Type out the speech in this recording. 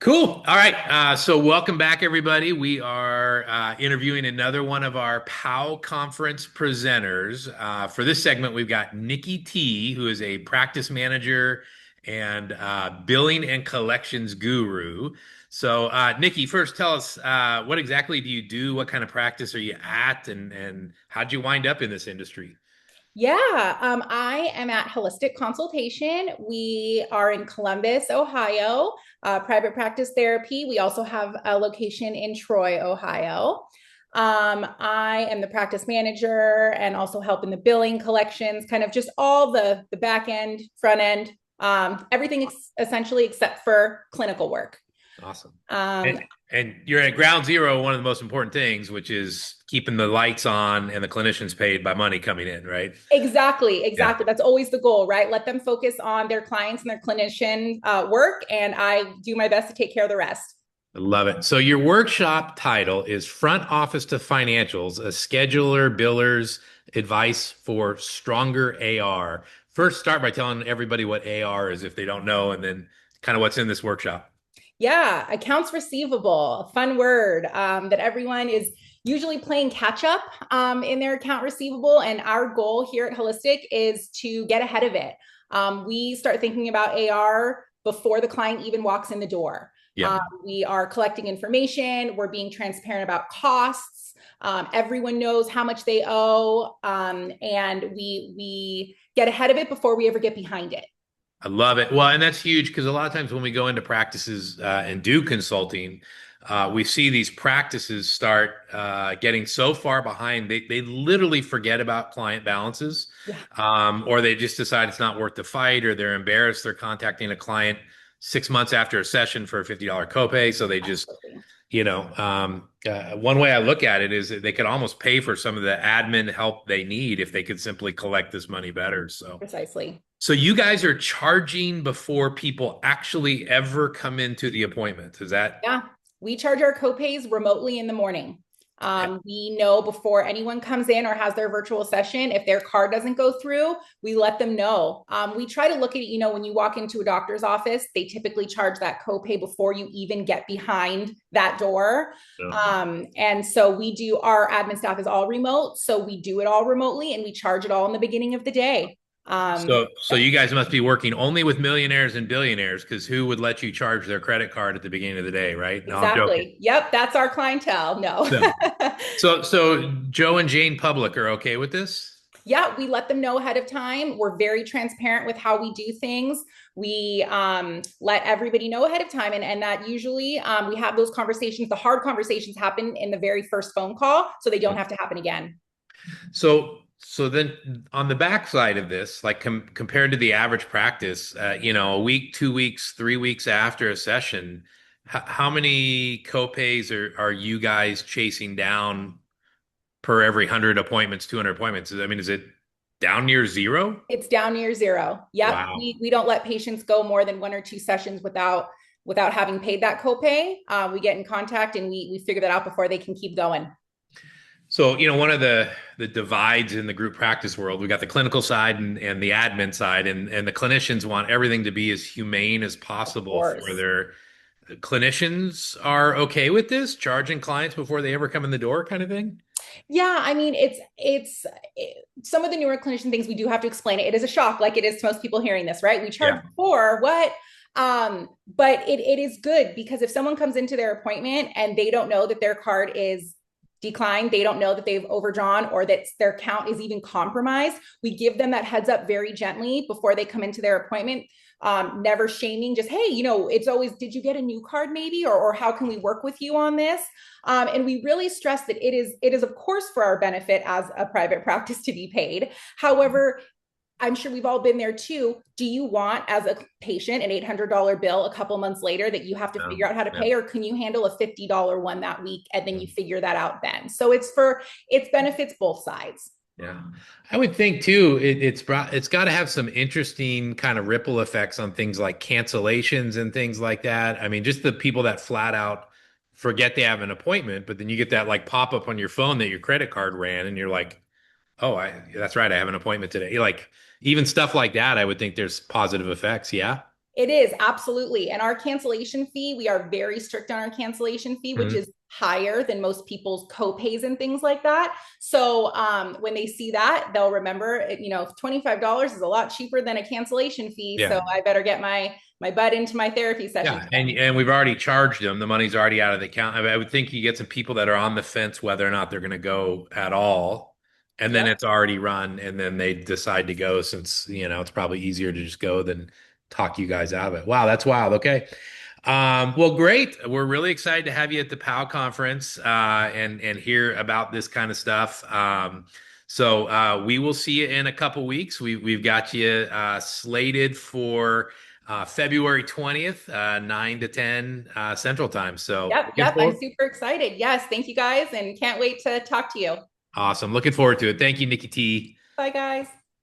Cool. All right. So welcome back, everybody. We are interviewing another one of our POW conference presenters. For this segment, we've got Nikki T, who is a practice manager and billing and collections guru. So, Nikki, first tell us what exactly do you do? What kind of practice are you at, and how'd you wind up in this industry? I am at Holistic Consultation. We are in Columbus, Ohio, private practice therapy. We also have a location in Troy, Ohio. I am the practice manager and also help in the billing collections, kind of just all the back end, front end, everything essentially except for clinical work. Awesome. Um, And you're at ground zero, one of the most important things, which is keeping the lights on and the clinicians paid by money coming in, right? Exactly, Yeah, exactly. That's always the goal, right? Let them focus on their clients and their clinician work, and I do my best to take care of the rest. I love it. So your workshop title is Front Office to Financials, a scheduler, biller's advice for stronger AR. First, start by telling everybody what AR is if they don't know, and then kind of what's in this workshop. Yeah, accounts receivable, a fun word that everyone is usually playing catch up in their account receivable. And our goal here at Holistic is to get ahead of it. We start thinking about AR before the client even walks in the door. Yep. We are collecting information, we're being transparent about costs. Everyone knows how much they owe, and we get ahead of it before we ever get behind it. I love it. Well, and that's huge because a lot of times when we go into practices and do consulting, we see these practices start getting so far behind they literally forget about client balances, Yeah, or they just decide it's not worth the fight, or they're embarrassed they're contacting a client 6 months after a session for a $50 copay, so they just absolutely. one way I look at it is that they could almost pay for some of the admin help they need if they could simply collect this money better. So. Precisely. So you guys are charging before people actually ever come into the appointment. Is that? Yeah, we charge our copays remotely in the morning. We know before anyone comes in or has their virtual session, if their card doesn't go through, we let them know. We try to look at it, when you walk into a doctor's office, they typically charge that copay before you even get behind that door. No. And so we do, our admin staff is all remote. So we do it all remotely and we charge it all in the beginning of the day. So you guys must be working only with millionaires and billionaires because who would let you charge their credit card at the beginning of the day, right? No, I'm joking. Exactly. Yep. That's our clientele. No. So, so Joe and Jane Public are okay with this? Yeah, we let them know ahead of time. We're very transparent with how we do things. We let everybody know ahead of time. And that usually we have those conversations. The hard conversations happen in the very first phone call, so they don't have to happen again. So then on the backside of this, like compared to the average practice, a week, 2 weeks, 3 weeks after a session, how many copays are you guys chasing down per every 100 appointments, 200 appointments? I mean, is it down near zero? It's down near zero. Yep. Wow. We don't let patients go more than one or two sessions without having paid that copay. We get in contact and we figure that out before they can keep going. So, one of the divides in the group practice world, we got the clinical side and the admin side, and the clinicians want everything to be as humane as Of possible for course. their clinicians are okay with this, charging clients before they ever come in the door kind of thing. Yeah, I mean, some of the newer clinician things we do have to explain it. It is a shock, like it is to most people hearing this, right? We charge Yeah. before what? But it is good because if someone comes into their appointment and they don't know that their card is declined, they don't know that they've overdrawn or that their account is even compromised, we give them that heads up very gently before they come into their appointment. Never shaming, just hey, it's always, did you get a new card maybe, or how can we work with you on this? And we really stress that it is of course for our benefit as a private practice to be paid. However, I'm sure we've all been there too. Do you want, as a patient, an $800 bill a couple months later that you have to Yeah. figure out how to Yeah. pay, or can you handle a $50 one that week and then you figure that out then? So it's benefits both sides. Yeah. I would think too, it's got to have some interesting kind of ripple effects on things like cancellations and things like that. I mean, just the people that flat out forget they have an appointment, but then you get that like pop up on your phone that your credit card ran, and you're like, oh, that's right, I have an appointment today. Like even stuff like that, I would think there's positive effects. Yeah. It is absolutely. And our cancellation fee, we are very strict on our cancellation fee, which Mhm. is higher than most people's copays and things like that. So when they see that, they'll remember, $25 is a lot cheaper than a cancellation fee. So Yeah. I better get my butt into my therapy session Yeah, today. and we've already charged them. The money's already out of the account. I would think you get some people that are on the fence whether or not they're going to go at all, and then Yep. it's already run, and then they decide to go since it's probably easier to just go than talk you guys out of it. Wow, that's wild. Okay, well, great. We're really excited to have you at the POW conference and hear about this kind of stuff. So we will see you in a couple weeks. We've got you slated for February 20th, 9 to 10 Central Time. So Yep. looking Yep. I'm forward. super excited. Yes. Thank you guys and can't wait to talk to you. Awesome. Looking forward to it. Thank you, Nikki T. Bye, guys.